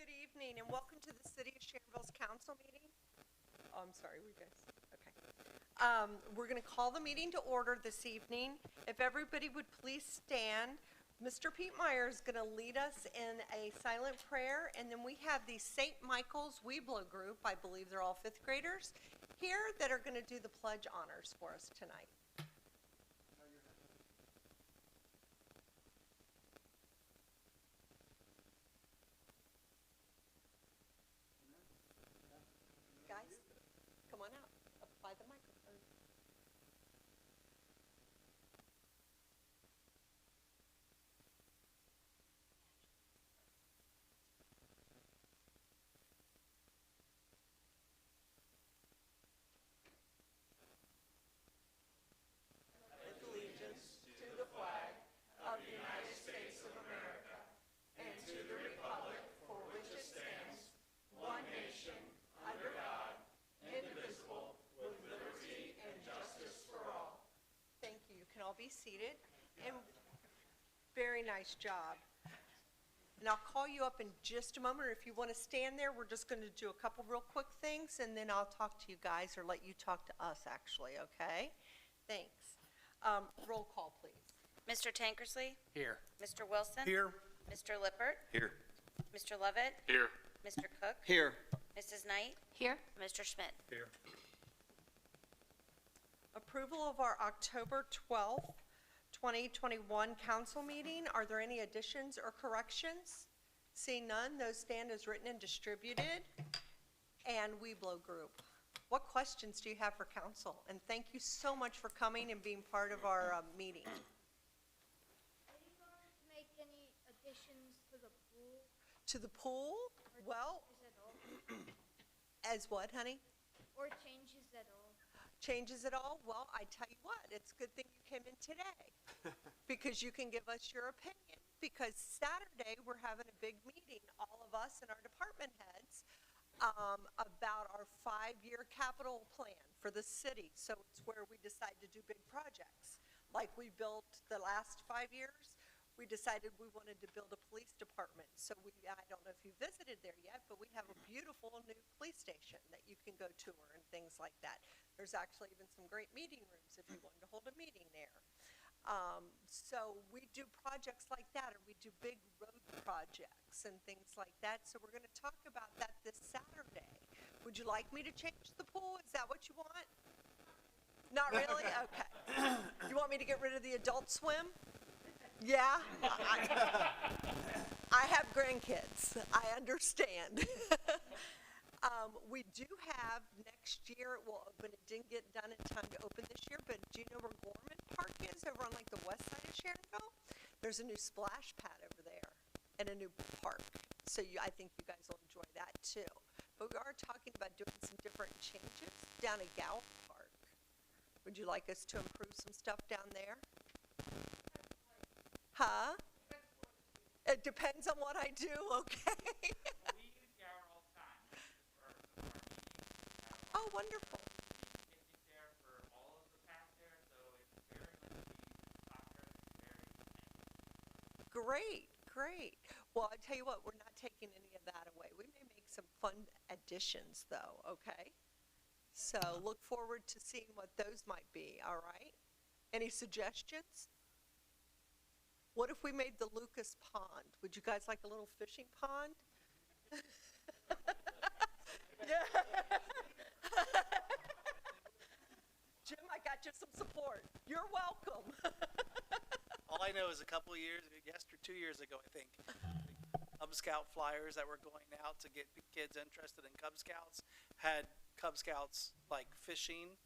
Good evening and welcome to the City of Sharonville's council meeting. Oh, I'm sorry, we guys, okay. We're going to call the meeting to order this evening. If everybody would please stand. Mr. Pete Meyer is going to lead us in a silent prayer, and then we have the St. Michael's Weeblo group, I believe they're all fifth graders, here that are going to do the pledge honors for us tonight. Guys, come on out, up by the microphone. Allegiance to the flag of the United States of America and to the republic for which it stands, one nation, under God, indivisible, with liberty and justice for all. Thank you. You can all be seated. And very nice job. And I'll call you up in just a moment, or if you want to stand there, we're just going to do a couple real quick things, and then I'll talk to you guys, or let you talk to us, actually, okay? Thanks. Roll call, please. Mr. Tankersley? Here. Mr. Wilson? Here. Mr. Lippert? Here. Mr. Lovett? Here. Mr. Cook? Here. Mrs. Knight? Here. Mr. Schmidt? Here. Approval of our October 12th, 2021 council meeting. Are there any additions or corrections? Seeing none, those stand as written and distributed. And Weeblo Group. What questions do you have for council? And thank you so much for coming and being part of our meeting. Are you going to make any additions to the pool? To the pool? Well, Changes at all? as what, honey? Or changes at all? Changes at all? Well, I tell you what, it's a good thing you came in today because you can give us your opinion. Because Saturday, we're having a big meeting, all of us and our department heads, about our 5-year capital plan for the city. So it's where we decide to do big projects. Like we built the last 5 years, we decided we wanted to build a police department. So I don't know if you visited there yet, but we have a beautiful new police station that you can go tour and things like that. There's actually even some great meeting rooms if you wanted to hold a meeting there. So we do projects like that, or we do big road projects and things like that. So we're going to talk about that this Saturday. Would you like me to change the pool? Is that what you want? Not really? Okay. You want me to get rid of the adult swim? Yeah? I have grandkids. I understand. We do have, next year it will open. It didn't get done in time to open this year, but do you know where Gorman Park is, over on like the west side of Sharonville? There's a new splash pad over there and a new park. So I think you guys will enjoy that too. But we are talking about doing some different changes down at Gallup Park. Would you like us to improve some stuff down there? Huh? It depends on what I do, okay? We use Garrett all the time for our meetings. Oh, wonderful. We use there for all of the paths there, so it's very much used soccer, very nice. Great, great. Well, I tell you what, we're not taking any of that away. We may make some fun additions, though, okay? So look forward to seeing what those might be, all right? Any suggestions? What if we made the Lucas Pond? Would you guys like a little fishing pond? Yeah. Jim, I got you some support. You're welcome. All I know is a couple of years, 2 years ago, I think, Cub Scout flyers that were going out to get kids interested in Cub Scouts had Cub Scouts like fishing,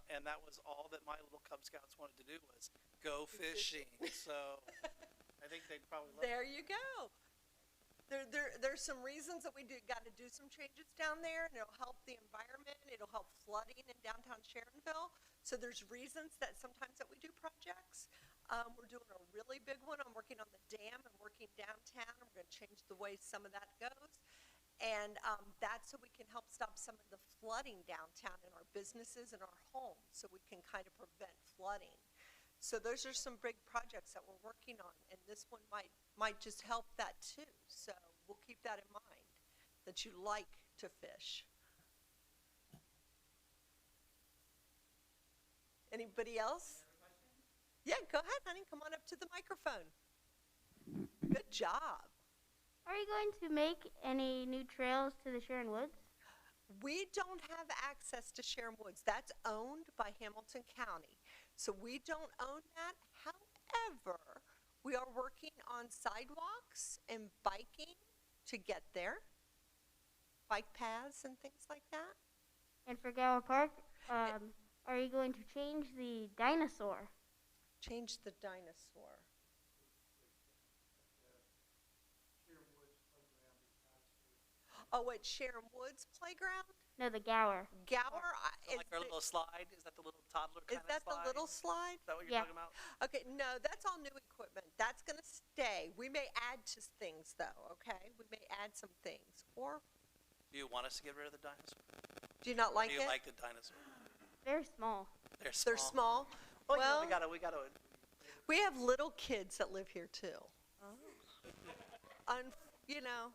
and that was all that my little Cub Scouts wanted to do was go fishing. So I think they'd probably love it. There you go. There's some reasons that we got to do some changes down there, and it'll help the environment. It'll help flooding in downtown Sharonville. So there's reasons that sometimes that we do projects. We're doing a really big one. I'm working on the dam and working downtown. We're going to change the way some of that goes. And that's so we can help stop some of the flooding downtown in our businesses and our homes, so we can kind of prevent flooding. So those are some big projects that we're working on, and this one might just help that too. So we'll keep that in mind, that you like to fish. Anybody else? Yeah, go ahead, honey. Come on up to the microphone. Good job. Are you going to make any new trails to the Sharon Woods? We don't have access to Sharon Woods. That's owned by Hamilton County. So we don't own that. However, we are working on sidewalks and biking to get there. Bike paths and things like that. And for Gower Park, are you going to change the dinosaur? Change the dinosaur. Oh, at Sharon Woods Playground? No, the Gower. Gower? So like our little slide, is that the little toddler kind Is of slide? that the little slide? Is that what you're Yeah. talking about? Okay, no, that's all new equipment. That's going to stay. We may add to things, though, okay? We may add some things. Or Do you want us to get rid of the dinosaur? do you not like Do you it? like the dinosaur? Very small. They're small. They're small. Well, you know, Well, we gotta. we have little kids that live here, too. You know.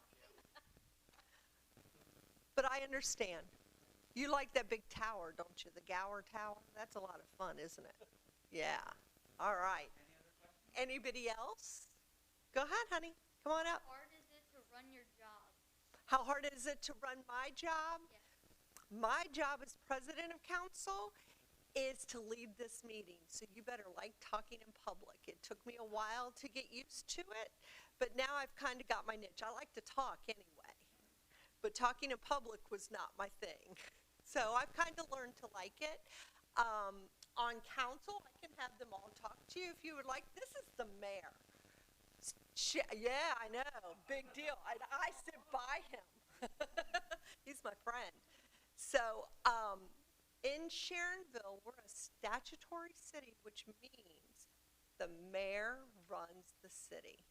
But I understand. You like that big tower, don't you? The Gower Tower? That's a lot of fun, isn't it? Yeah. All right. Anybody else? Go ahead, honey. Come on up. How hard is it to run your job? How hard is it to run my job? Yes. My job as president of council is to lead this meeting. So you better like talking in public. It took me a while to get used to it, but now I've kind of got my niche. I like to talk anyway, but talking in public was not my thing. So I've kind of learned to like it. On council, I can have them all talk to you if you would like. This is the mayor. Yeah, I know. Big deal. I sit by him. He's my friend. So in Sharonville, we're a statutory city, which means the mayor runs the city.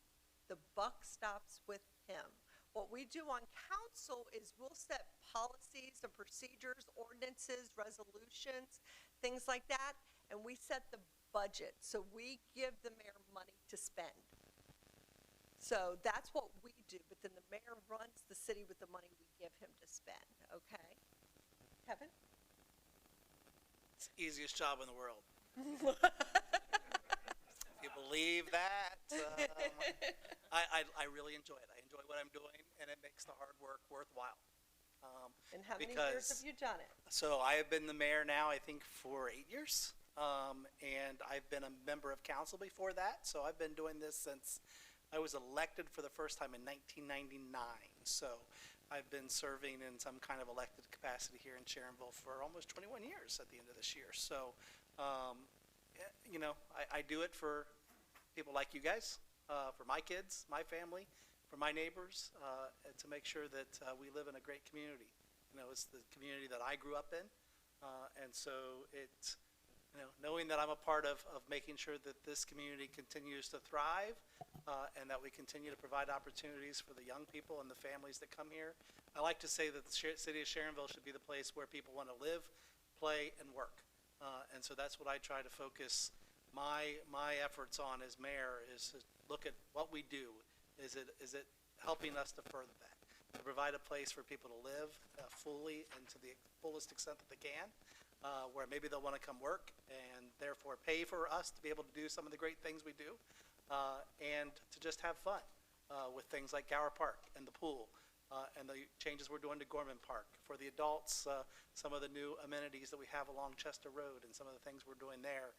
The buck stops with him. What we do on council is we'll set policies and procedures, ordinances, resolutions, things like that, and we set the budget. So we give the mayor money to spend. So that's what we do, but then the mayor runs the city with the money we give him to spend, okay? Kevin? It's the easiest job in the world. If you believe that, I really enjoy it. I enjoy what I'm doing, and it makes the hard work worthwhile. And how many years Because- have you done it? So I have been the mayor now, I think, for 8 years, and I've been a member of council before that. So I've been doing this since I was elected for the first time in 1999. So I've been serving in some kind of elected capacity here in Sharonville for almost 21 years at the end of this year. So, you know, I do it for people like you guys, for my kids, my family, for my neighbors, and to make sure that we live in a great community. You know, it's the community that I grew up in, and so it's, you know, knowing that I'm a part of making sure that this community continues to thrive, and that we continue to provide opportunities for the young people and the families that come here. I like to say that the city of Sharonville should be the place where people want to live, play, and work. And so that's what I try to focus my efforts on as mayor, is to look at what we do. Is it helping us to further that, to provide a place for people to live fully and to the fullest extent that they can, where maybe they'll want to come work and therefore pay for us to be able to do some of the great things we do, and to just have fun with things like Gower Park and the pool, and the changes we're doing to Gorman Park. For the adults, some of the new amenities that we have along Chester Road and some of the things we're doing there,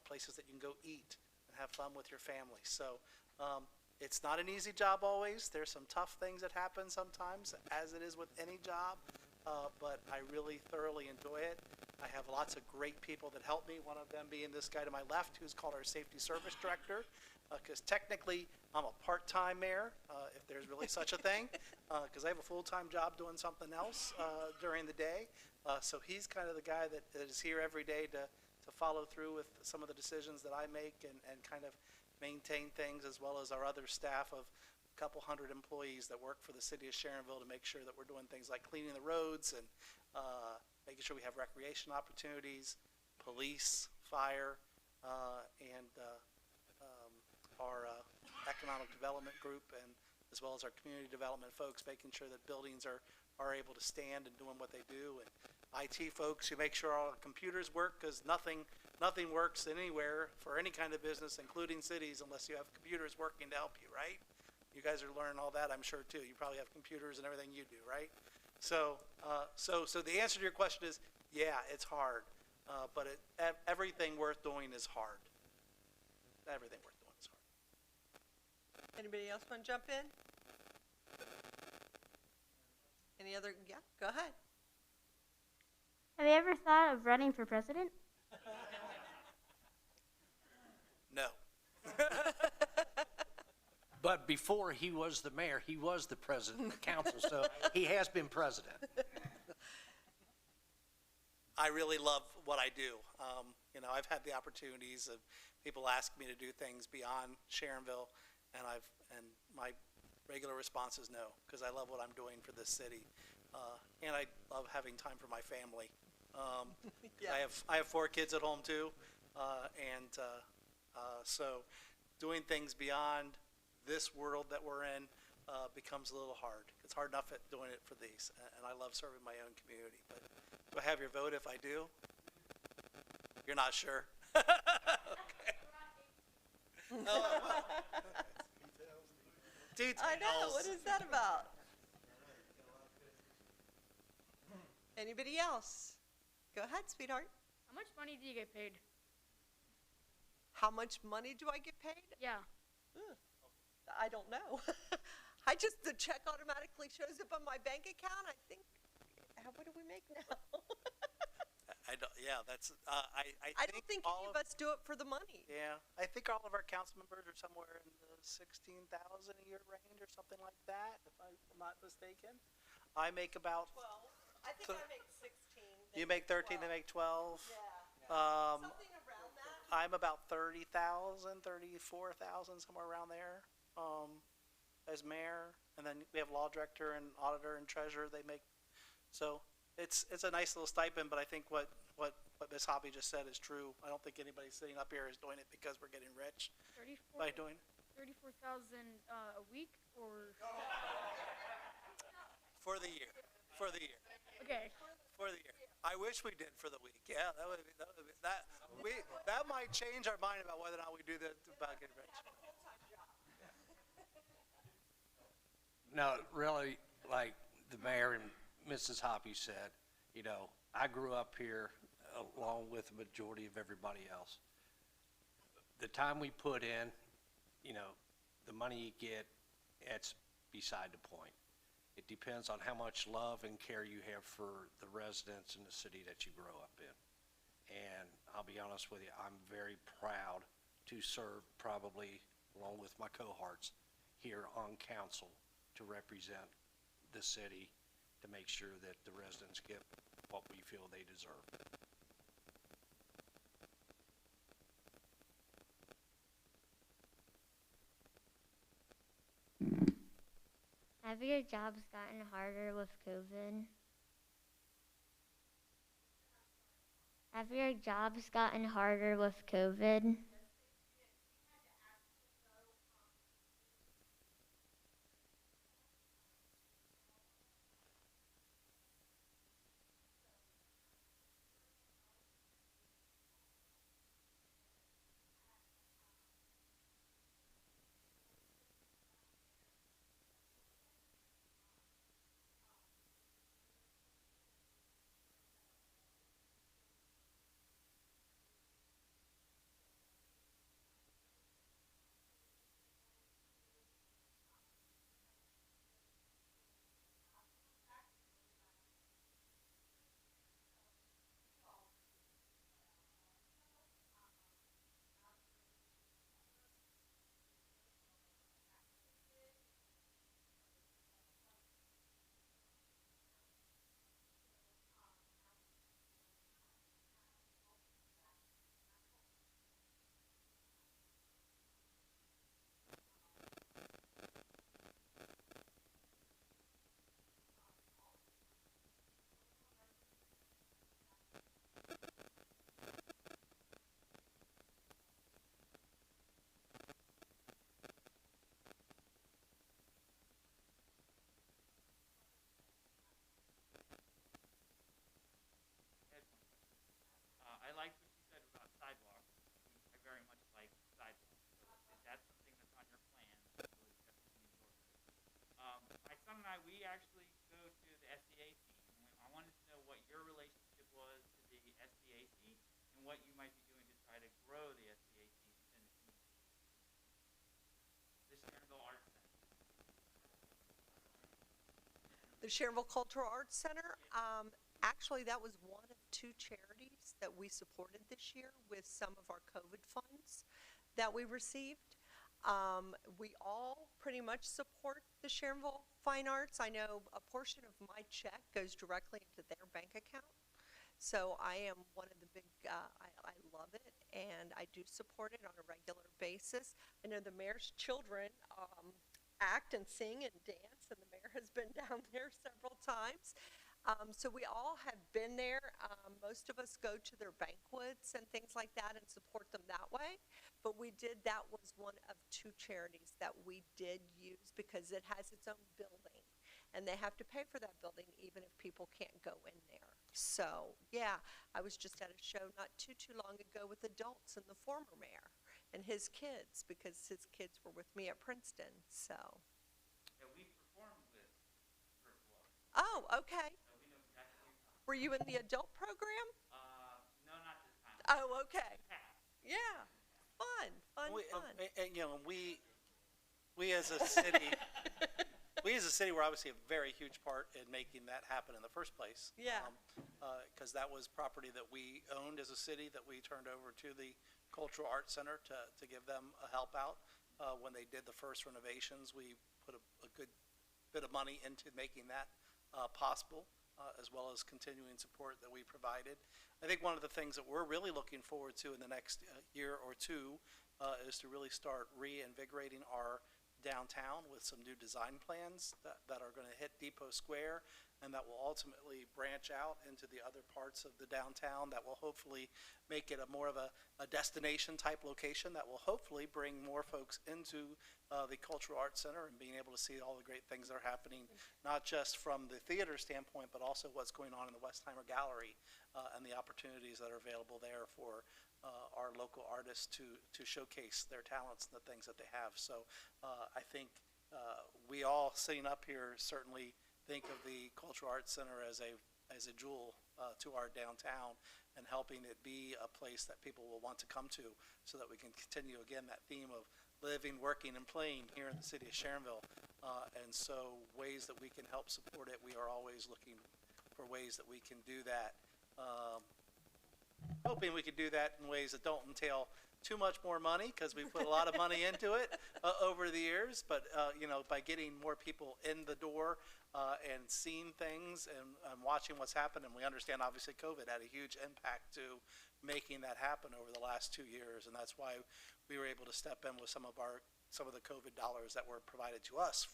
places that you can go eat and have fun with your family. So it's not an easy job always. There's some tough things that happen sometimes, as it is with any job, but I really thoroughly enjoy it. I have lots of great people that help me, one of them being this guy to my left, who's called our Safety Service Director, because technically I'm a part-time mayor, if there's really such a thing, because I have a full-time job doing something else during the day. So he's kind of the guy that is here every day to follow through with some of the decisions that I make and kind of maintain things, as well as our other staff of a couple hundred employees that work for the city of Sharonville to make sure that we're doing things like cleaning the roads and making sure we have recreation opportunities, police, fire, and our economic development group and the as well as our community development folks, making sure that buildings are able to stand and doing what they do, and IT folks who make sure all the computers work, because nothing works anywhere for any kind of business, including cities, unless you have computers working to help you, right? You guys are learning all that, I'm sure, too. You probably have computers and everything you do, right? So the answer to your question is, yeah, it's hard, but everything worth doing is hard. Everything worth doing is hard. Anybody else want to jump in? Any other, yeah, go ahead. Have you ever thought of running for president? No. But before he was the mayor, he was the president of the council, so he has been president. I really love what I do. You know, I've had the opportunities of people ask me to do things beyond Sharonville, and my regular response is no, because I love what I'm doing for this city, and I love having time for my family. Yeah. I have 4 kids at home too, so doing things beyond this world that we're in becomes a little hard. It's hard enough at doing it for these, and I love serving my own community. But do I have your vote if I do? You're not sure? Okay. Oh, details. I know, what is that about? Anybody else? Go ahead, sweetheart. How much money do you get paid? How much money do I get paid? Yeah. I don't know. The check automatically shows up on my bank account. I think, what do we make now? Yeah, that's, I don't think any of us do it for the money. Yeah, I think all of our council members are somewhere in the 16,000 a year range or something like that, if I'm not mistaken. I make about 12. I think I make 16. You make 13, they make 12. Yeah. Something around that. I'm about 30,000, 34,000, somewhere around there, as mayor. And then we have law director and auditor and treasurer. They make, so it's a nice little stipend. But I think what Ms. Hoppy just said is true. I don't think anybody sitting up here is doing it because we're getting rich by doing it. 34,000 a week or? For the year. For the year. Okay. For the year. I wish we did for the week. Yeah, that might change our mind about whether or not we do that about getting rich. No, really, like the mayor and Mrs. Hoppy said, you know, I grew up here along with the majority of everybody else. The time we put in, you know, the money you get, it's beside the point. It depends on how much love and care you have for the residents in the city that you grow up in. And I'll be honest with you, I'm very proud to serve probably along with my cohorts here on council to represent the city to make sure that the residents get what we feel they deserve. Have your jobs gotten harder with COVID? Have your jobs gotten harder with COVID? we actually go to the SDAC. I wanted to know what your relationship was to the SDAC and what you might be doing to try to grow the SDAC within the community. The Sharonville Arts Center. The Sharonville Cultural Arts Center, actually, that was one of two charities that we supported this year with some of our COVID funds that we received. We all pretty much support the Sharonville Fine Arts. I know a portion of my check goes directly into their bank account. So I am one of the big, I love it, and I do support it on a regular basis. I know the mayor's children act and sing and dance, and the mayor has been down there several times. So we all have been there. Most of us go to their banquets and things like that and support them that way. But that was one of two charities that we did use because it has its own building. And they have to pay for that building even if people can't go in there. So, yeah, I was just at a show not too long ago with adults and the former mayor and his kids because his kids were with me at Princeton, so. Yeah, we performed with Sharonville. Oh, okay. So we know exactly what you're talking Were you in the adult program? about. No, not this time. Oh, okay. Past. Yeah. Fun. And, you know, we as a city, were obviously a very huge part in making that happen in the first place. Yeah. Because that was property that we owned as a city that we turned over to the Cultural Arts Center to give them a help out. When they did the first renovations, we put a good bit of money into making that possible, as well as continuing support that we provided. I think one of the things that we're really looking forward to in the next year or two is to really start reinvigorating our downtown with some new design plans that are going to hit Depot Square and that will ultimately branch out into the other parts of the downtown that will hopefully make it more of a destination type location that will hopefully bring more folks into the Cultural Arts Center and being able to see all the great things that are happening, not just from the theater standpoint, but also what's going on in the Westheimer Gallery and the opportunities that are available there for our local artists to showcase their talents and the things that they have. So I think we all sitting up here certainly think of the Cultural Arts Center as a jewel to our downtown and helping it be a place that people will want to come to so that we can continue, again, that theme of living, working, and playing here in the city of Sharonville. And so ways that we can help support it, we are always looking for ways that we can do that. Hoping we could do that in ways that don't entail too much more money because we put a lot of money into it over the years. But, you know, by getting more people in the door and seeing things and watching what's happened, and we understand obviously COVID had a huge impact to making that happen over the last 2 years. And that's why we were able to step in with some of the COVID dollars that were provided to us.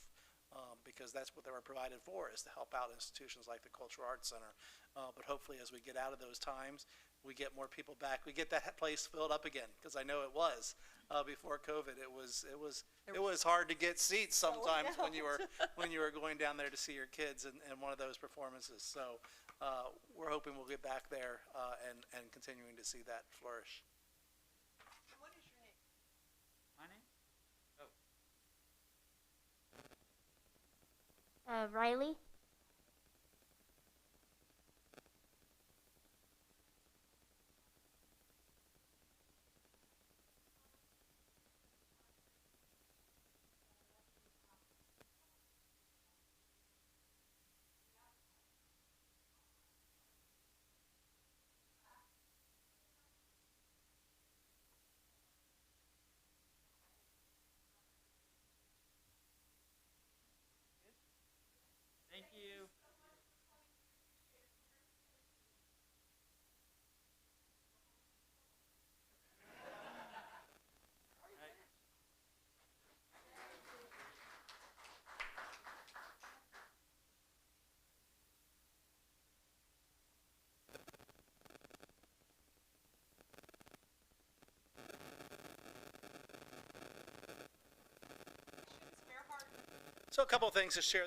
Because that's what they were provided for, is to help out institutions like the Cultural Arts Center. But hopefully as we get out of those times, we get more people back. We get that place filled up again, because I know it was before COVID. It was hard to get seats sometimes when you were going down there to see your kids in one of those performances. So we're hoping we'll get back there and continuing to see that flourish. What is your name? My name? Riley? Thank you. So a couple of things to share.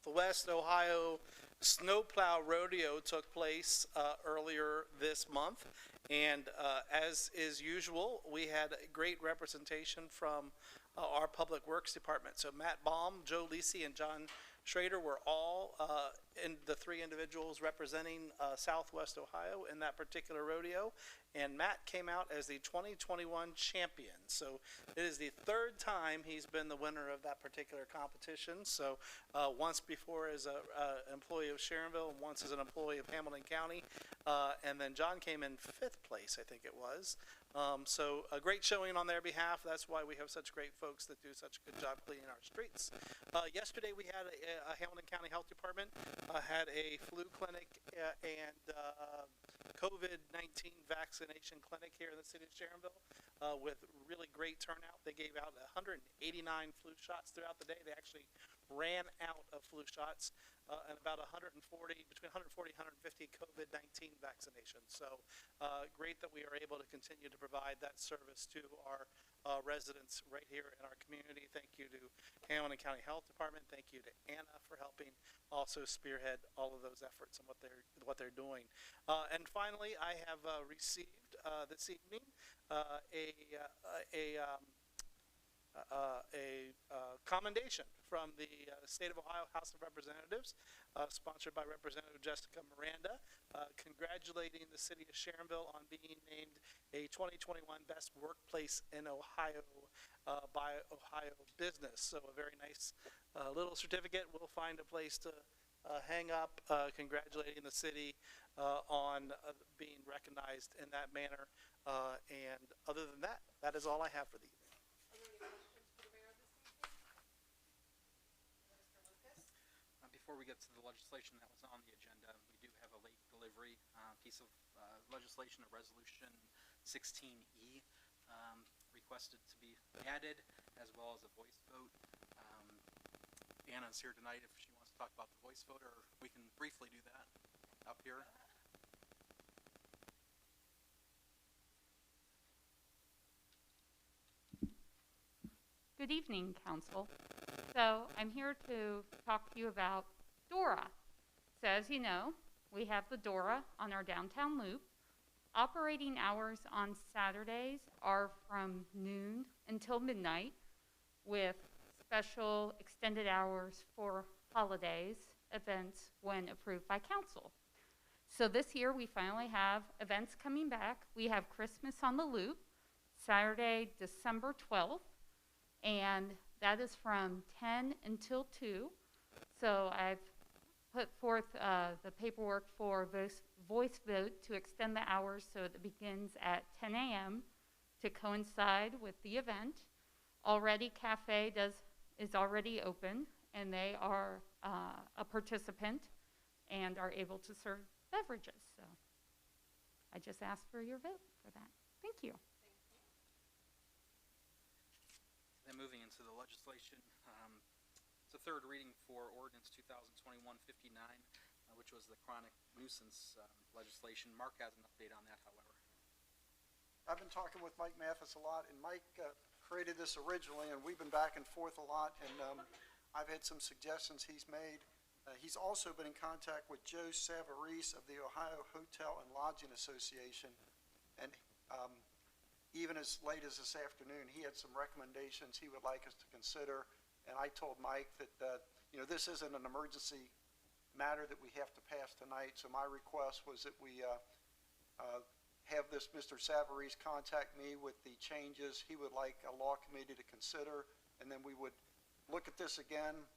The West Ohio Snowplow Rodeo took place earlier this month, and as is usual, we had great representation from our Public Works Department. So Matt Baum, Joe Lisi, and John Schrader were all in the three individuals representing Southwest Ohio in that particular rodeo. And Matt came out as the 2021 champion. So it is the third time he's been the winner of that particular competition. So once before as an employee of Sharonville, and once as an employee of Hamilton County. And then John came in 5th place, I think it was. So a great showing on their behalf. That's why we have such great folks that do such a good job cleaning our streets. Yesterday we had a Hamilton County Health Department had a flu clinic and COVID-19 vaccination clinic here in the city of Sharonville with really great turnout. They gave out 189 flu shots throughout the day. They actually ran out of flu shots and about between 140 and 150 COVID-19 vaccinations. So great that we are able to continue to provide that service to our residents right here in our community. Thank you to Hamilton County Health Department. Thank you to Anna for helping also spearhead all of those efforts and what they're doing. And finally, I have received this evening a commendation from the State of Ohio House of Representatives, sponsored by Representative Jessica Miranda, congratulating the city of Sharonville on being named a 2021 Best Workplace in Ohio by Ohio Business. So a very nice little certificate. We'll find a place to hang up, congratulating the city on being recognized in that manner. And other than that, that is all I have for the evening. Before we get to the legislation that was on the agenda, we do have a late delivery piece of legislation, a resolution 16E requested to be added, as well as a voice vote. Anna's here tonight if she wants to talk about the voice vote, or we can briefly do that up here. Good evening, Council. So I'm here to talk to you about DORA. So as you know, we have the DORA on our downtown loop. Operating hours on Saturdays are from noon until midnight, with special extended hours for holidays, events when approved by council. So this year we finally have events coming back. We have Christmas on the Loop, Saturday, December 12th, and that is from 10 until 2. So I've put forth the paperwork for voice vote to extend the hours so it begins at 10 a.m. to coincide with the event. Already Cafe is already open, and they are a participant and are able to serve beverages. So I just ask for your vote for that. Thank you. Then moving into the legislation, it's a third reading for Ordinance 2021-59, which was the chronic nuisance legislation. Mark has an update on that, however. I've been talking with Mike Mathis a lot, and Mike created this originally, and we've been back and forth a lot, and I've had some suggestions he's made. He's also been in contact with Joe Savarese of the Ohio Hotel and Lodging Association, and even as late as this afternoon, he had some recommendations he would like us to consider. And I told Mike that, this isn't an emergency matter that we have to pass tonight. So my request was that we have this Mr. Savarese contact me with the changes he would like a law committee to consider. And then we would look at this again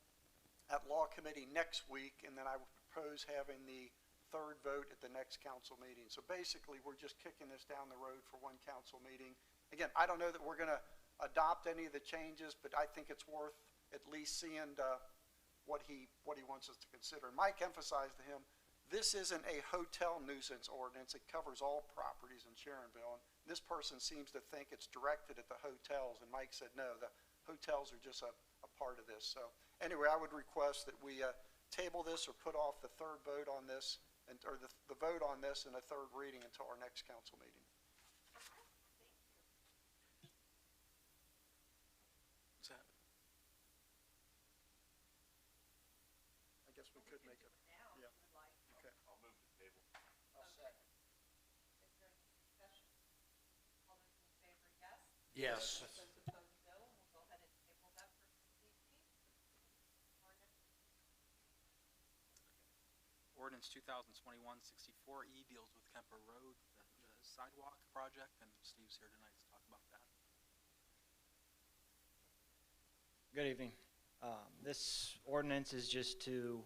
at law committee next week. And then I would propose having the third vote at the next council meeting. So basically, we're just kicking this down the road for one council meeting. Again, I don't know that we're going to adopt any of the changes, but I think it's worth at least seeing what he wants us to consider. And Mike emphasized to him, this isn't a hotel nuisance ordinance. It covers all properties in Sharonville. And this person seems to think it's directed at the hotels. And Mike said, no, the hotels are just a part of this. So anyway, I would request that we table this or put off the third vote on this, or the vote on this in a third reading until our next council meeting. What's that? I guess we could make it. Now, Yeah. if you'd like. Okay. I'll move the table. I'll second. Is there any discussion? All those in favor, yes? Yes. Those opposed, no, and we'll go ahead and Ordinance 2021-64E deals with Kemper Road, the sidewalk project, and Steve's here tonight to talk about that. Good evening. This ordinance is just to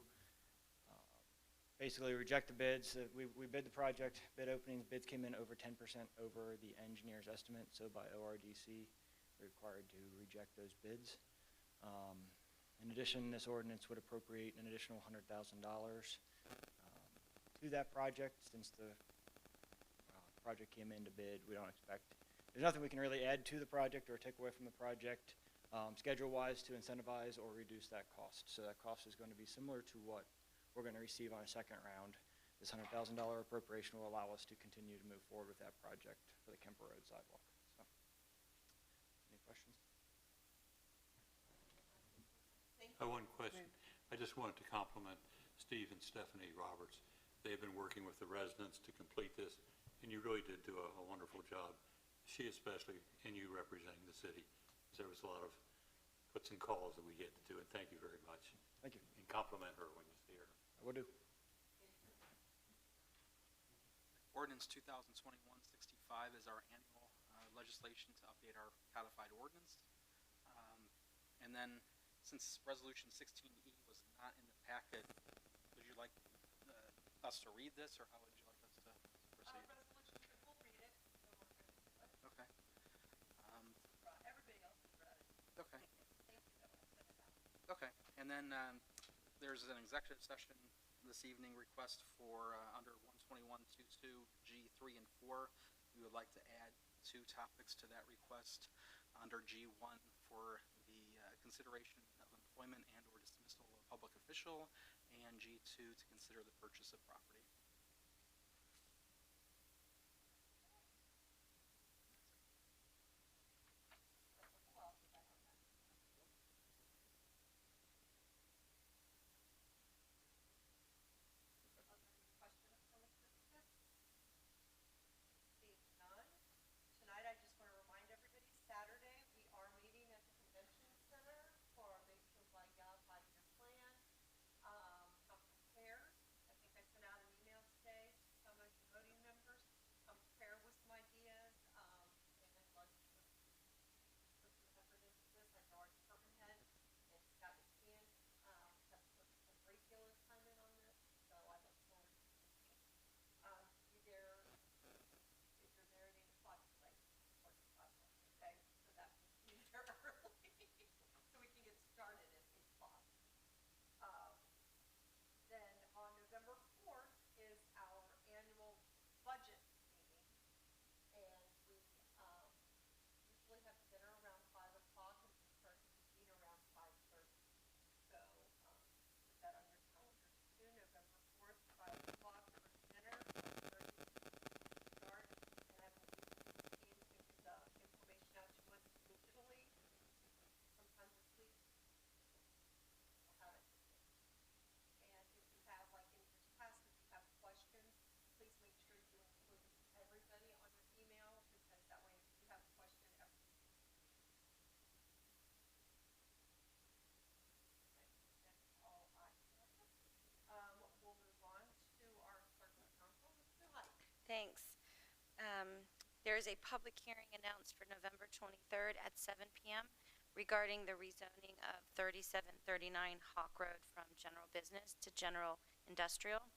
basically reject the bids. We bid the project, bid openings, bids came in over 10% over the engineer's estimate, so by ORDC, we're required to reject those bids. In addition, this ordinance would appropriate an additional $100,000 to that project. Since the project came into bid, we don't expect, there's nothing we can really add to the project or take away from the project schedule-wise to incentivize or reduce that cost. So that cost is going to be similar to what we're going to receive on a second round. This $100,000 appropriation will allow us to continue to move forward with that project for the Kemper Road sidewalk. So, any questions? I have one question. I just wanted to compliment Steve and Stephanie Roberts. They've been working with the residents to complete this, and you really did do a wonderful job. She especially, and you representing the city. There was a lot of puts and calls that we get to do, and thank you very much. Thank you. And compliment her when you see her. I will do. Ordinance 2021-65 is our annual legislation to update our codified ordinance. And then, since Resolution 16E was not in the packet, would you like us to read this, or how would you like us to proceed? Resolution, we'll read it, so we're good to do it. Okay. Everybody else has read it. Okay. Thank you, though, I sent it out. Okay. And then there's an executive session this evening request for under 121.22G3 and 4. We would like to add 2 topics to that request. Under G1 for the consideration of employment and or dismissal of a public official, and G2 to consider the purchase of property. Tonight, I just want to remind everybody, Saturday, we are meeting at the convention center for our big Kumbaya 5-year plan. Come prepared. I think I sent out an email today to some of you voting members. Come prepared with some ideas, and I'd love to put some effort into this. I know our department head and Scott McKeon have put some great deal of time in on this, so I look forward to meeting. Be there. If you're there at 8 o'clock, it's like 45 minutes, okay? So that means be there early, so we can get started at 8 o'clock. Then on November 4th is our annual budget meeting, and we usually have dinner around 5 o'clock, and we start the meeting around 5:30. So put that on your calendars too, November 4th, 5 o'clock for dinner, 5:30 start, and I will be teams to get the information out to us digitally sometime this week. We'll have it. And if you have, like in years past, if you have questions, please make sure you include everybody on your email, because that way if you have a question, everybody. That's all I have. We'll move on to our clerk of council, Mr. Light. Thanks. There is a public hearing announced for November 23rd at 7 p.m. regarding the rezoning of 3739 Hawk Road from general business to general industrial.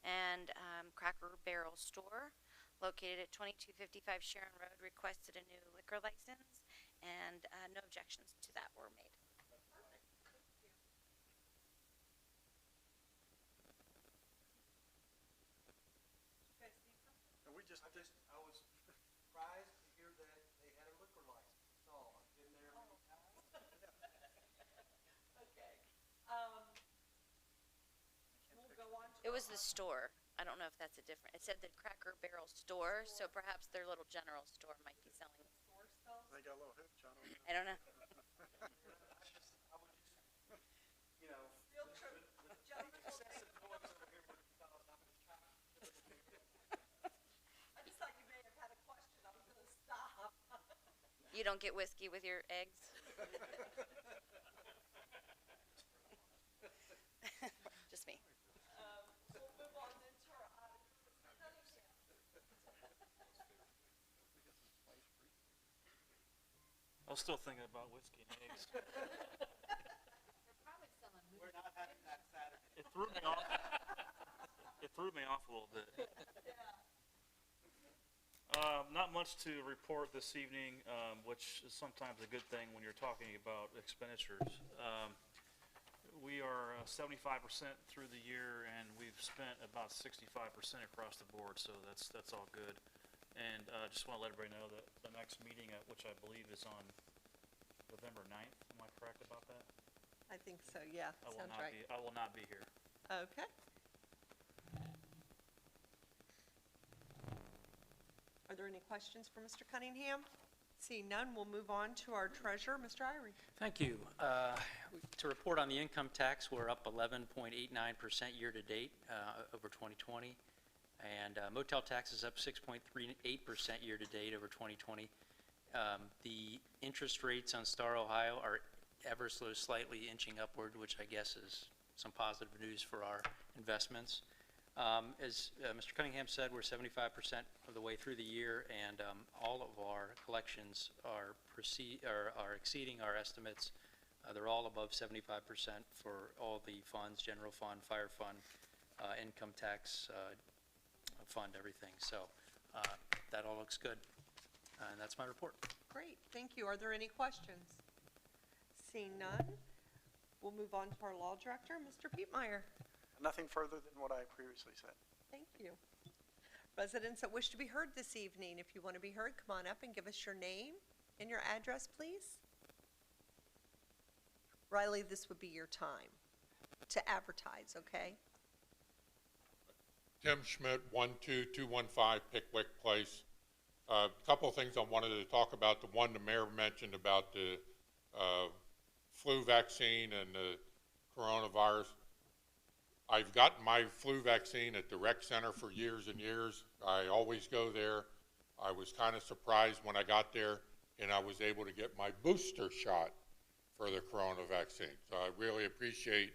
And Cracker Barrel Store, located at 2255 Sharon Road, requested a new liquor license, and no objections to that were made. Perfect, thank you. You guys need something? And we just, I was surprised to hear that they had a liquor license. That's all. I've been there many times. Okay. We'll go on to. It was the store. I don't know if that's a different, it said the Cracker Barrel Store, so perhaps their little general store might be selling. Store spells. they got a little hoop, John. I don't know. You know, Field trip, gentlemen, will take. I just thought you may have had a question. I was gonna stop. You don't get whiskey with your eggs? Just me. We'll I was still thinking about whiskey and eggs. We're not having that Saturday. It threw me off. It threw me off a little bit. Not much to report this evening, which is sometimes a good thing when you're talking about expenditures. We are 75% through the year, and we've spent about 65% across the board, so that's all good. And just want to let everybody know that the next meeting, which I believe is on November 9th, am I correct about that? I think so, yeah, sounds right. I will not be here. Okay. Are there any questions for Mr. Cunningham? Seeing none, we'll move on to our treasurer, Mr. Irie. Thank you. To report on the income tax, we're up 11.89% year-to-date over 2020. And motel tax is up 6.38% year-to-date over 2020. The interest rates on Star Ohio are ever so slightly inching upward, which I guess is some positive news for our investments. As Mr. Cunningham said, we're 75% of the way through the year, and all of our collections are exceeding our estimates. They're all above 75% for all the funds, general fund, fire fund, income tax fund, everything. So that all looks good, and that's my report. Great, thank you. Are there any questions? Seeing none, we'll move on to our law director, Mr. Pietmeyer. Nothing further than what I previously said. Thank you. Residents that wish to be heard this evening, if you want to be heard, come on up and give us your name and your address, please. Riley, this would be your time to advertise, okay? Tim Schmidt, 12215 Pickwick Place. A couple of things I wanted to talk about. The one the mayor mentioned about the flu vaccine and the coronavirus. I've gotten my flu vaccine at the rec center for years and years. I always go there. I was kind of surprised when I got there and I was able to get my booster shot for the corona vaccine. So I really appreciate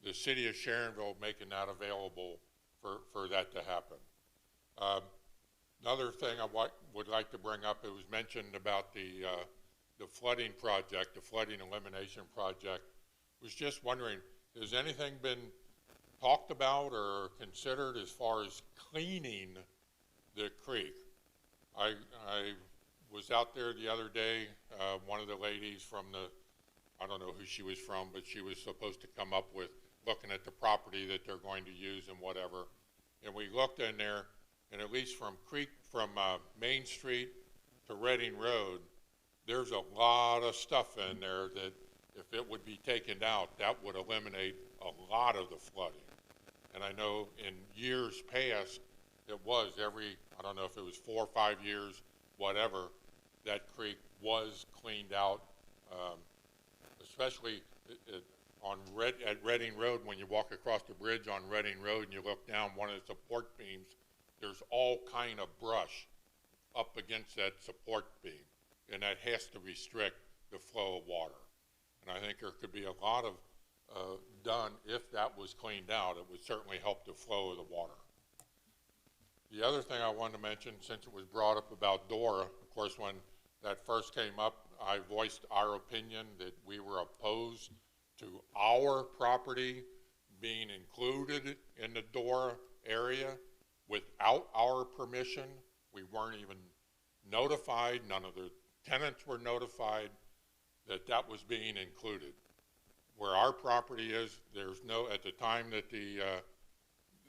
the city of Sharonville making that available for that to happen. Another thing I would like to bring up, it was mentioned about the flooding project, the flooding elimination project. Was just wondering, has anything been talked about or considered as far as cleaning the creek? I was out there the other day, one of the ladies from I don't know who she was from, but she was supposed to come up with looking at the property that they're going to use and whatever. And we looked in there, and at least from Main Street to Reading Road, there's a lot of stuff in there that if it would be taken out, that would eliminate a lot of the flooding. And I know in years past, it was I don't know if it was 4 or 5 years, whatever, that creek was cleaned out, especially at Reading Road. When you walk across the bridge on Reading Road and you look down one of the support beams, there's all kind of brush up against that support beam, and that has to restrict the flow of water. And I think there could be a lot of done if that was cleaned out. It would certainly help the flow of the water. The other thing I wanted to mention, since it was brought up about Dora, of course, when that first came up, I voiced our opinion that we were opposed to our property being included in the Dora area without our permission. We weren't even notified. None of the tenants were notified that that was being included. Where our property is, there's no, at the time that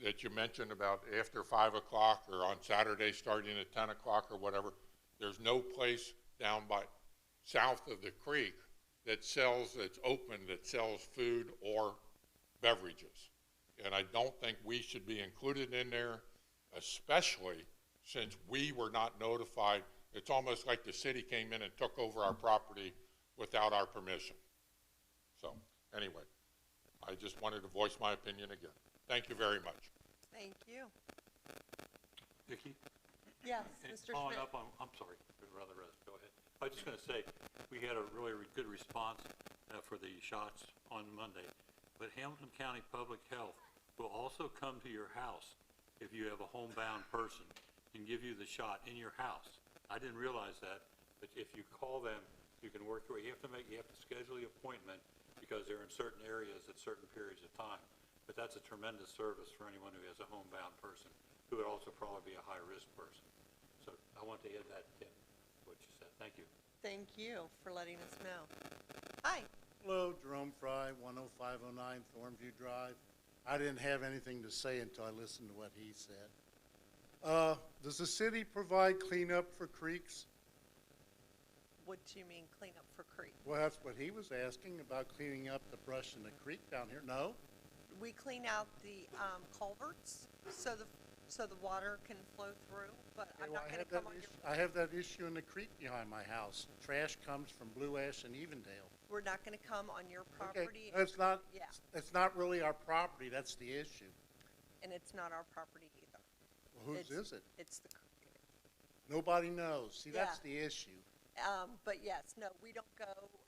that you mentioned about after 5 o'clock or on Saturday starting at 10 o'clock or whatever, there's no place down by south of the creek that's open, that sells food or beverages. And I don't think we should be included in there, especially since we were not notified. It's almost like the city came in and took over our property without our permission. So anyway, I just wanted to voice my opinion again. Thank you very much. Thank you. Vicki? Yes, And Mr. following Schmidt. up on, I'm sorry, go ahead. I was just going to say, we had a really good response for the shots on Monday, but Hamilton County Public Health will also come to your house if you have a homebound person and give you the shot in your house. I didn't realize that, but if you call them, You can work through, you have to schedule the appointment because they're in certain areas at certain periods of time. But that's a tremendous service for anyone who has a homebound person, who would also probably be a high-risk person. So I want to add that, Tim, what you said. Thank you. Thank you for letting us know. Hi. Hello, Jerome Fry, 10509 Thornview Drive. I didn't have anything to say until I listened to what he said. Does the city provide cleanup for creeks? What do you mean clean up for creek? Well, that's what he was asking, about cleaning up the brush in the creek down here. No? We clean out the culverts so the water can flow through, but I'm Well, not going to come on your. I have that issue in the creek behind my house. Trash comes from Blue Ash and Evendale. We're not going to come on your Okay, property. Yeah, it's not really our property, that's the issue. and it's not our property either. Well, whose is it? It's the, Nobody knows. See, that's Yeah. the issue. but yes, no, we don't go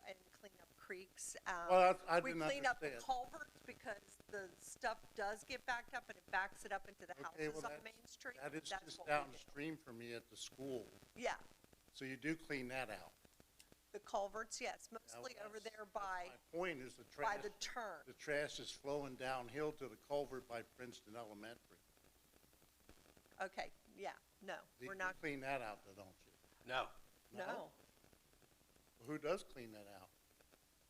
and clean up creeks. Well, I We didn't clean up the understand. culverts because the stuff does get backed up and it backs it up into the Okay, houses well, on Main Street. That is That's just what we do. downstream from me at the school. Yeah, So you do clean that out. the culverts, yes, mostly over there by My point is the turn. the trash is flowing downhill to the culvert by Princeton Elementary. Okay, yeah, no, You we're not, clean that out though, don't you? No, no. Who does clean that out?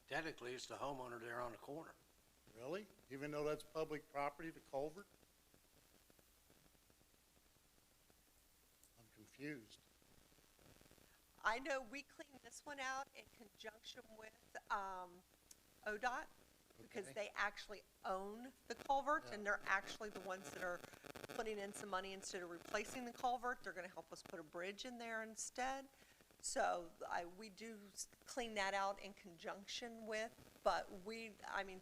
technically, it's the homeowner there on the corner. Really? Even though that's public property, the culvert? I'm confused. I know we cleaned this one out in conjunction with, ODOT, because Okay. they actually own the culvert, Yeah. and they're actually the ones that are putting in some money instead of replacing the culvert. They're gonna help us put a bridge in there instead. So we do clean that out in conjunction with, but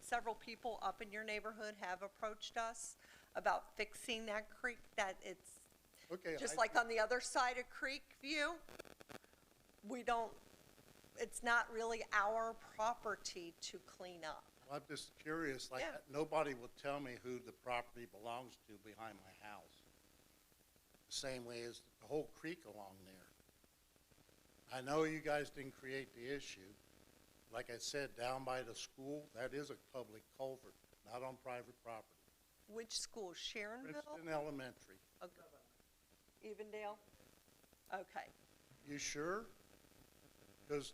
several people up in your neighborhood have approached us about fixing that creek, that it's, Okay. just like on the other side of Creek View, it's not really our property to clean up. I'm just curious, like, Yeah. nobody will tell me who the property belongs to behind my house. The same way as the whole creek along there. I know you guys didn't create the issue. Like I said, down by the school, that is a public culvert, not on private property. Which school, Sharonville? Princeton Elementary. Okay. Evendale? Okay, You sure? Because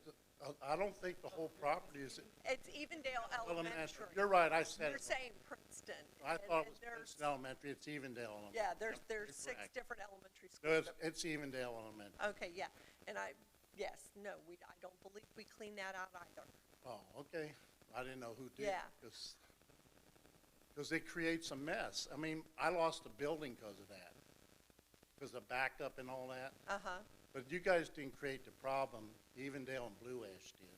I don't think the whole property is it's Evendale Elementary. You're right, I said You're it. saying Princeton. I and- thought it and was there's- Princeton Elementary, it's Evendale Elementary. Yeah, Yep, there's you're 6 correct. different elementary No, schools. it's Evendale Elementary. Okay, yeah, and yes, no, I don't believe we cleaned that out either. Oh, okay. I didn't know who did. Yeah. Because it creates a mess. I mean, I lost a building because of that, because of backup and all that. Uh-huh, But you guys didn't create the problem, Evendale and Blue Ash did.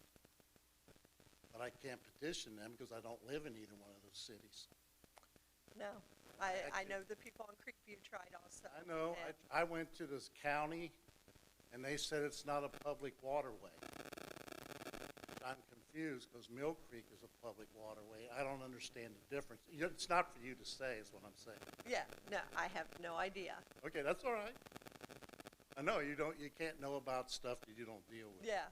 But I can't petition them because I don't live in either one of those cities. no, I know the people on Creekview tried also. I know, and- I went to this county, and they said it's not a public waterway. I'm confused because Mill Creek is a public waterway. I don't understand the difference. It's not for you to say, is what I'm saying. Yeah, no, I have no idea. Okay, that's all right. I know, you can't know about stuff that you don't deal with. Yeah,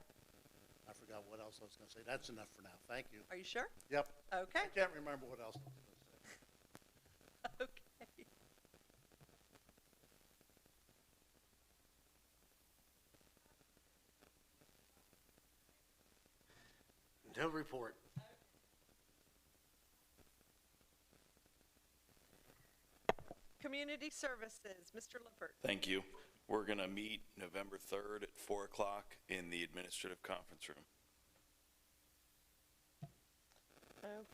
I forgot what else I was gonna say. That's enough for now. Thank you. are you sure? Yep. Okay, I can't remember what else I was gonna say. okay. No report. Community Services, Mr. Lippert. Thank you. We're going to meet November 3rd at 4 o'clock in the administrative conference room.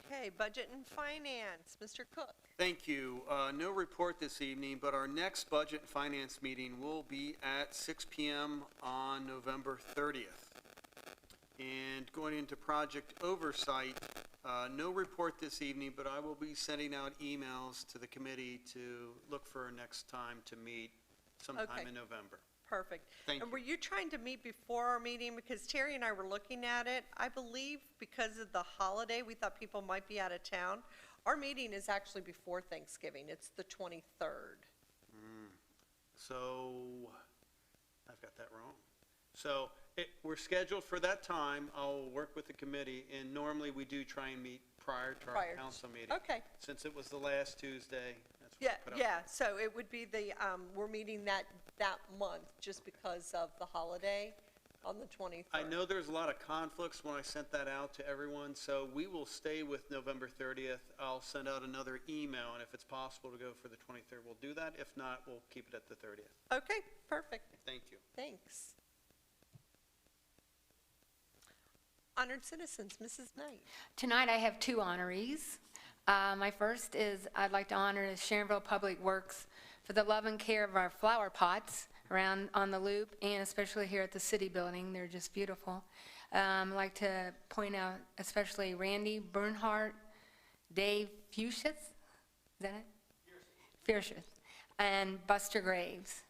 Okay, Budget and Finance, Mr. Cook. Thank you. No report this evening, but our next Budget and Finance meeting will be at 6 PM on November 30th. And going into Project Oversight, no report this evening, but I will be sending out emails to the committee to look for a next time to meet sometime Okay. in November. Perfect. Thank And you. were you trying to meet before our meeting? Because Terry and I were looking at it. I believe because of the holiday, we thought people might be out of town. Our meeting is actually before Thanksgiving. It's the 23rd. So, I've got that wrong. So we're scheduled for that time. I'll work with the committee, and normally we do try and meet prior to our Prior. council meeting. Okay. Since it was the last Tuesday, that's what Yeah, I put up. yeah, so it would be the, we're meeting that month just because of the holiday on the 23rd. I know there's a lot of conflicts when I sent that out to everyone, so we will stay with November 30th. I'll send out another email, and if it's possible to go for the 23rd, we'll do that. If not, we'll keep it at the 30th. Okay, perfect, Thank you. thanks. Honored citizens, Mrs. Knight. Tonight I have two honorees. My first is I'd like to honor the Sharonville Public Works for the love and care of our flower pots around on the loop, and especially here at the city building. They're just beautiful. I'd like to point out especially Randy Bernhardt, Dave Fuchs, is that it? Fierces, and Buster Graves.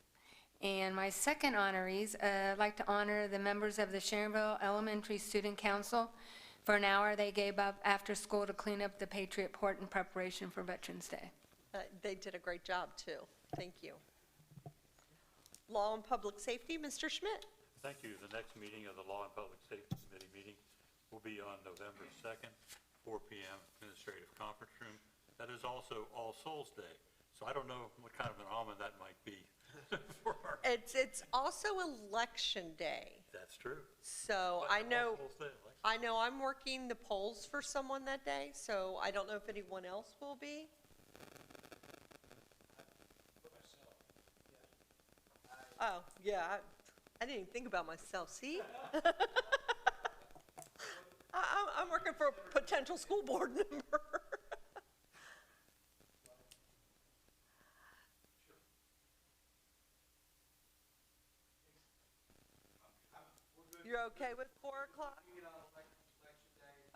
And my second honorees, I'd like to honor the members of the Sharonville Elementary Student Council for an hour they gave up after school to clean up the Patriot Port in preparation for Veterans Day. They did a great job, too. Thank you. Law and Public Safety, Mr. Schmidt. Thank you. The next meeting of the Law and Public Safety Committee meeting will be on November 2nd, 4 p.m. Administrative Conference Room. That is also All Souls Day. So I don't know what kind of an omen that might be. It's also Election Day. That's true. So But I know, All Souls Day, like- I'm working the polls for someone that day, so I don't know if anyone else will be. Oh, yeah, I didn't even think about myself, see? I'm working for a potential school board member. You're okay with 4 o'clock?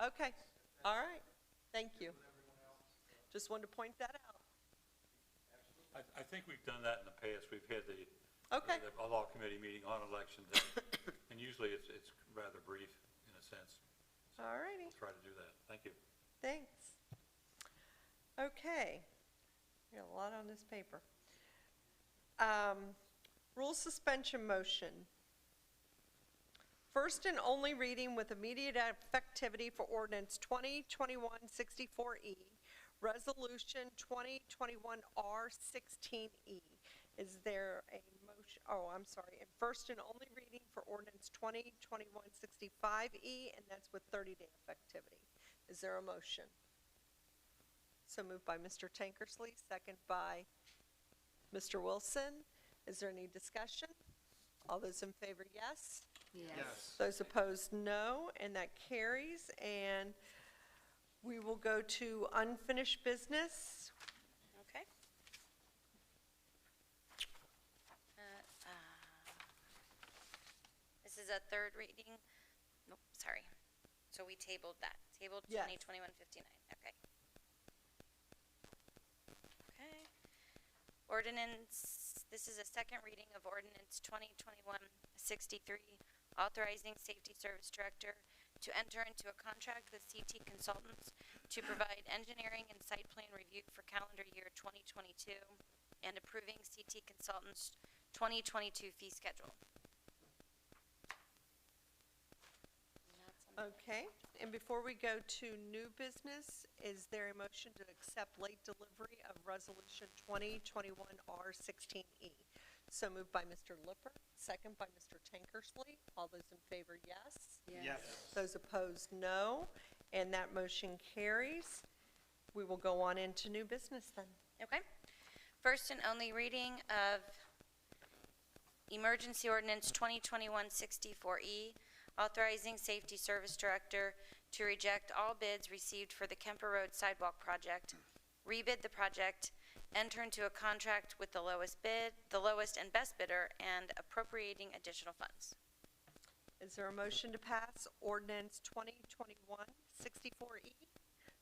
Okay, all right, thank you. Just wanted to point that out. I think we've done that in the past. We've had the Okay, the law committee meeting on election day, and usually it's rather brief in a sense. So all righty, we'll try to do that. Thank you. thanks. Okay, we got a lot on this paper. Rule suspension motion. First and only reading with immediate effectivity for ordinance 2021-64E, resolution 2021-R16E. Is there a motion? Oh, I'm sorry. And first and only reading for ordinance 2021-65E, and that's with 30-day effectivity. Is there a motion? So moved by Mr. Tankersley, second by Mr. Wilson. Is there any discussion? All those in favor, yes? Yes. Those opposed, no, and that carries. And we will go to unfinished business. Okay. This is a third reading. Nope, sorry. So we tabled that. Tabled Yes. 2021-59. Okay. Okay. Ordinance, this is a second reading of ordinance 2021-63, authorizing safety service director to enter into a contract with CT Consultants to provide engineering and site plan review for calendar year 2022 and approving CT Consultants 2022 fee schedule. Okay, and before we go to new business, is there a motion to accept late delivery of resolution 2021-R16E? So moved by Mr. Lippert, second by Mr. Tankersley. All those in favor, yes? Yes. Those opposed, no, and that motion carries. We will go on into new business then. Okay. First and only reading of emergency ordinance 2021-64E, authorizing safety service director to reject all bids received for the Kemper Road Sidewalk project, rebid the project, enter into a contract with the lowest and best bidder, and appropriating additional funds. Is there a motion to pass ordinance 2021-64E?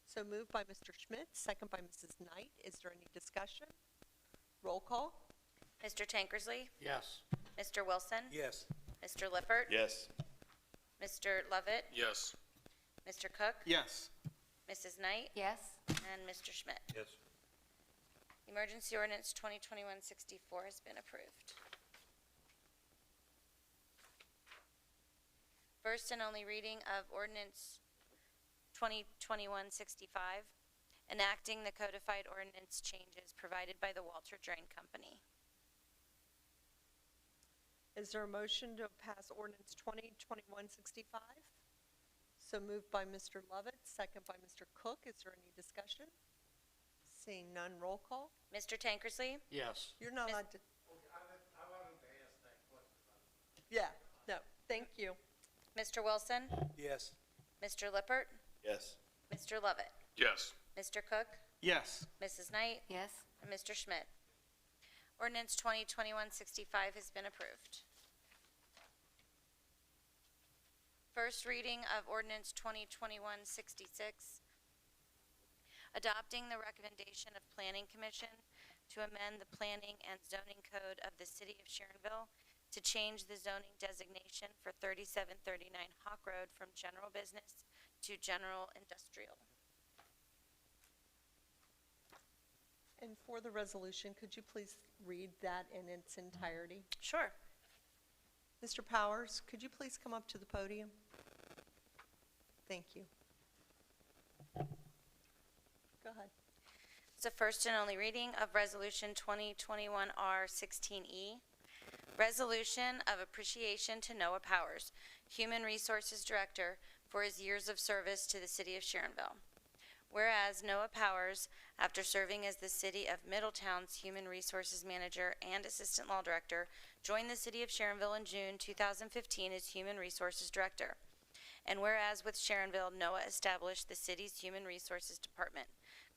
So moved by Mr. Schmidt, second by Mrs. Knight. Is there any discussion? Roll call? Mr. Tankersley? Yes. Mr. Wilson? Yes. Mr. Lippert? Yes. Mr. Lovett? Yes. Mr. Cook? Yes. Mrs. Knight? Yes? And Mr. Schmidt. Yes. Emergency ordinance 2021-64 has been approved. First and only reading of ordinance 2021-65, enacting the codified ordinance changes provided by the Walter Drain Company. Is there a motion to pass ordinance 2021-65? So moved by Mr. Lovett, second by Mr. Cook. Is there any discussion? Seeing none, roll call. Mr. Tankersley? Yes. You're not Miss- allowed to. Yeah, no, thank you. Mr. Wilson? Yes. Mr. Lippert? Yes. Mr. Lovett? Yes. Mr. Cook? Yes. Mrs. Knight? Yes. And Mr. Schmidt. Ordinance 2021-65 has been approved. First reading of ordinance 2021-66, adopting the recommendation of Planning Commission to amend the Planning and Zoning Code of the City of Sharonville to change the zoning designation for 3739 Hawk Road from general business to general industrial. And for the resolution, could you please read that in its entirety? Sure. Mr. Powers, could you please come up to the podium? Thank you. Go ahead. It's a first and only reading of Resolution 2021-R16E. Resolution of appreciation to Noah Powers, Human Resources Director, for his years of service to the City of Sharonville. Whereas Noah Powers, after serving as the City of Middletown's Human Resources Manager and Assistant Law Director, joined the City of Sharonville in June 2015 as Human Resources Director. And whereas with Sharonville, Noah established the city's Human Resources Department,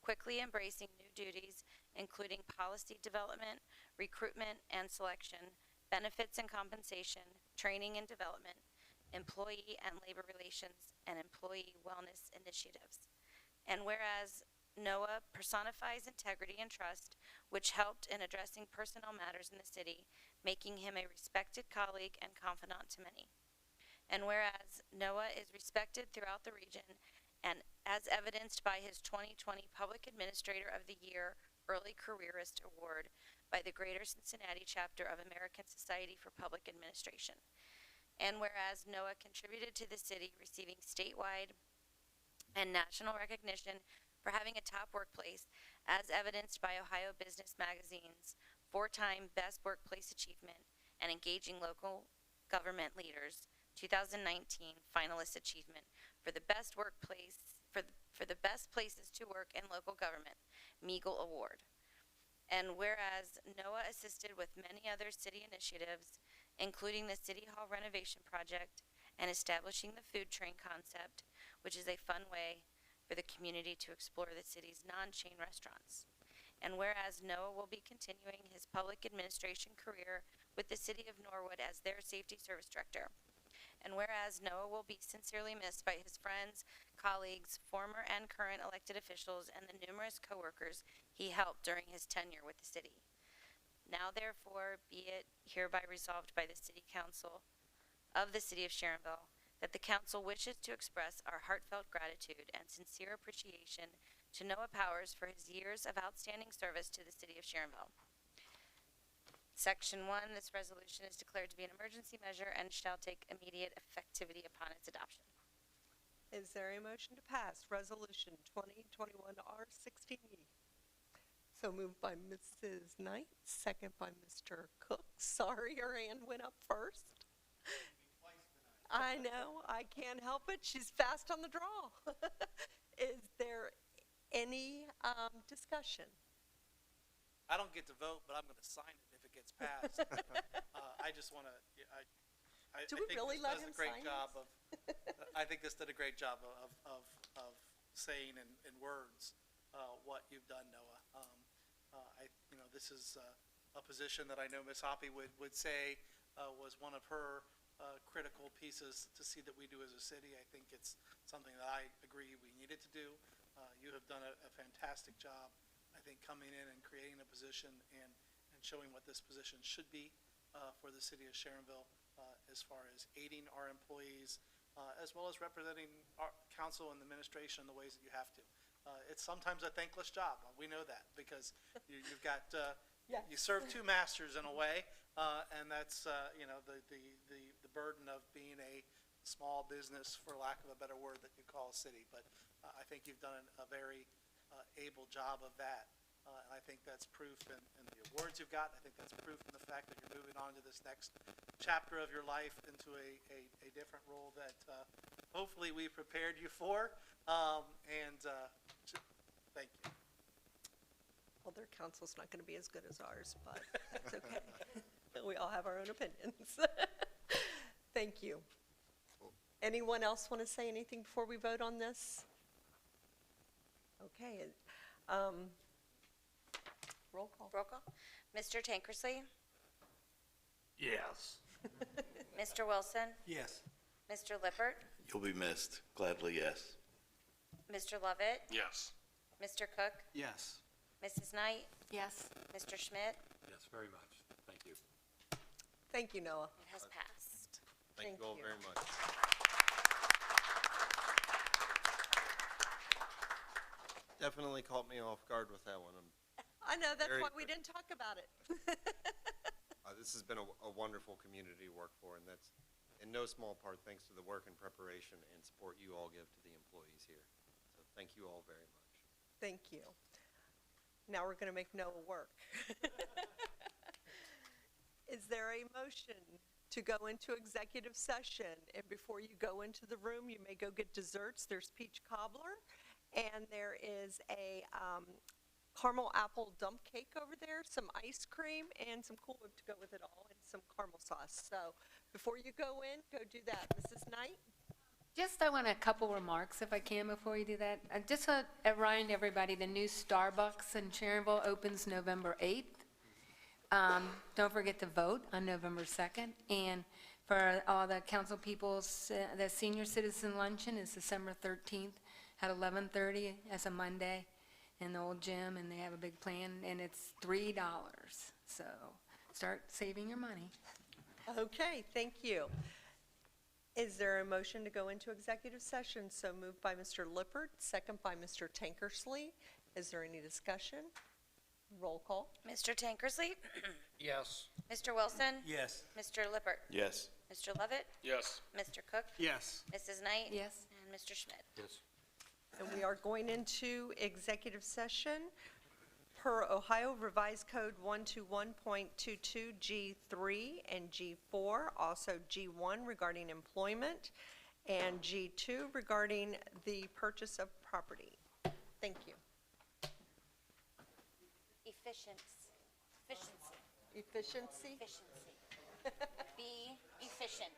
quickly embracing new duties, including policy development, recruitment and selection, benefits and compensation, training and development, employee and labor relations, and employee wellness initiatives. And whereas Noah personifies integrity and trust, which helped in addressing personnel matters in the city, making him a respected colleague and confidant to many. And whereas Noah is respected throughout the region, and as evidenced by his 2020 Public Administrator of the Year Early Careerist Award by the Greater Cincinnati Chapter of American Society for Public Administration. And whereas Noah contributed to the city receiving statewide and national recognition for having a top workplace, as evidenced by Ohio Business Magazine's 4-time Best Workplace Achievement and Engaging Local Government Leaders 2019 Finalist Achievement for the Best Workplace for the Best Places to Work in Local Government, Meagle Award. And whereas Noah assisted with many other city initiatives, including the City Hall renovation project and establishing the food train concept, which is a fun way for the community to explore the city's non-chain restaurants. And whereas Noah will be continuing his public administration career with the City of Norwood as their Safety Service Director. And whereas Noah will be sincerely missed by his friends, colleagues, former and current elected officials, and the numerous coworkers he helped during his tenure with the city. Now therefore be it hereby resolved by the City Council of the City of Sharonville that the Council wishes to express our heartfelt gratitude and sincere appreciation to Noah Powers for his years of outstanding service to the City of Sharonville. Section 1, this resolution is declared to be an emergency measure and shall take immediate effectivity upon its adoption. Is there a motion to pass Resolution 2021-R16E? So moved by Mrs. Knight, second by Mr. Cook. Sorry, your hand went up first. I know, I can't help it. She's fast on the draw. Is there any discussion? I don't get to vote, but I'm going to sign it if it gets passed. I just want to, I Do we think really this let does him a great sign job this? I think this did a great job of saying in words what you've done, Noah. This is a position that I know Ms. Hoppy would say was one of her critical pieces to see that we do as a city. I think it's something that I agree we needed to do. You have done a fantastic job, I think, coming in and creating a position and showing what this position should be for the city of Sharonville as far as aiding our employees, as well as representing our council and the administration in the ways that you have to. It's sometimes a thankless job. We know that because you've got, Yes. you serve two masters in a way, and that's, the burden of being a small business, for lack of a better word, that you call a city. But I think you've done a very able job of that. And I think that's proof in the awards you've got. I think that's proof in the fact that you're moving on to this next chapter of your life into a different role that hopefully we prepared you for. Thank you. Well, their counsel's not going to be as good as ours, but it's okay. We all have our own opinions. Thank you. Anyone else want to say anything before we vote on this? Okay. Roll call. Roll call. Mr. Tankersley? Yes. Mr. Wilson? Yes. Mr. Lippert? You'll be missed. Gladly, yes. Mr. Lovett? Yes. Mr. Cook? Yes. Mrs. Knight? Yes. Mr. Schmidt? Yes, very much. Thank you. Thank you, Noah. It has passed. Thank you all you. very much. Definitely caught me off guard with that one. I know, that's Very why we good. didn't talk about it. This has been a wonderful community to work for, and that's in no small part thanks to the work and preparation and support you all give to the employees here. So thank you all very much. Thank you. Now we're going to make Noah work. Is there a motion to go into executive session? And before you go into the room, you may go get desserts. There's peach cobbler, and there is a caramel apple dump cake over there, some ice cream, and some Cool Whip to go with it all, and some caramel sauce. So before you go in, go do that. Mrs. Knight? Just, I want a couple remarks, if I can, before you do that. I just want to remind everybody, the new Starbucks in Sharonville opens November 8th. Don't forget to vote on November 2nd. And for all the council people, the senior citizen luncheon is December 13th at 11:30 as a Monday in the old gym, and they have a big plan, and it's $3. So start saving your money. Okay, thank you. Is there a motion to go into executive session? So moved by Mr. Lippert, second by Mr. Tankersley. Is there any discussion? Roll call. Mr. Tankersley? Yes. Mr. Wilson? Yes. Mr. Lippert? Yes. Mr. Lovett? Yes. Mr. Cook? Yes. Mrs. Knight? Yes. And Mr. Schmidt? Yes. And we are going into executive session per Ohio Revised Code 121.22 G3 and G4, also G1 regarding employment, and G2 regarding the purchase of property. Thank you. Efficiency. Efficiency? Efficiency. Be efficient.